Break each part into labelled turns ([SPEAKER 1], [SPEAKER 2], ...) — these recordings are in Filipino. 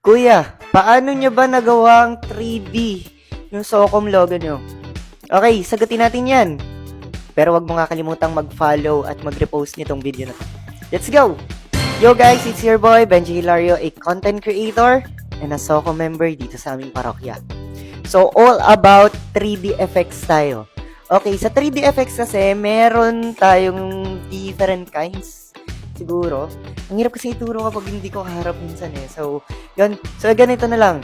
[SPEAKER 1] Kuya, paano nyo ba nagawa ang 3D yung Socom logo nyo? Okay, sagutin natin yan. Pero wag mo nga kalimutang mag-follow at mag-repost nitong video na to. Let's go! Yo guys, it's your boy, Benji Hilario, a content creator and a Socom member dito sa aming parokya. So, all about 3D effects tayo. Okay, sa 3D effects kasi, meron tayong different kinds. Siguro. Ang hirap kasi ituro kapag hindi ko kaharap minsan eh. So, yun. So, ganito na lang.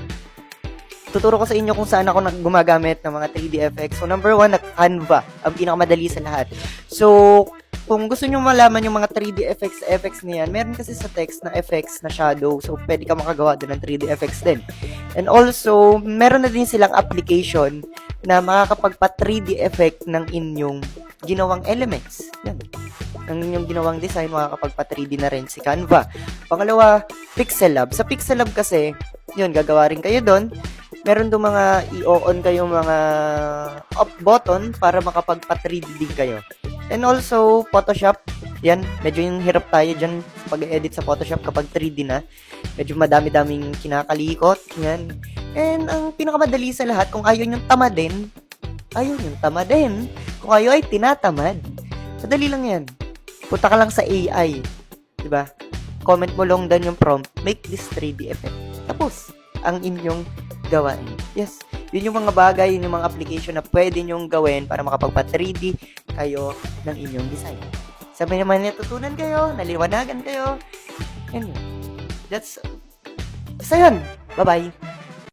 [SPEAKER 1] Tuturo ko sa inyo kung saan ako gumagamit ng mga 3D effects. So, number 1, na Canva. Ang pinakamadali sa lahat. So, kung gusto nyo malaman yung mga 3D effects na yan, meron kasi sa text na effects na shadow. So, pwede ka makagawa din ng 3D effects din. And also, meron na din silang application na makakapagpa 3D effect ng inyong ginawang elements. Yan. Ang inyong ginawang design, makakapagpa 3D na rin si Canva. Pangalawa, Pixel Lab. Sa Pixel Lab kasi, yun, gagawa rin kayo doon. Meron doon mga i-on kayong mga up button para makapagpa 3D din kayo. And also, Photoshop. Yan, medyo yung hirap tayo dyan pag-edit sa Photoshop kapag 3D na. Medyo madami-daming kinakalikot. Yan. And ang pinakamadali sa lahat, kung ayaw nyo tamadin, Kung ayaw ay tinatamad. Madali lang yan. Punta ka lang sa AI. Diba? Comment mo lang doon yung prompt, make this 3D effect. Tapos, ang inyong gawain. Yes. Yun yung mga bagay, yun yung mga application na pwede nyong gawin para makapagpa 3D kayo ng inyong design. Sabi naman natutunan kayo, naliwanagan kayo. And that's, basta yun. Bye-bye.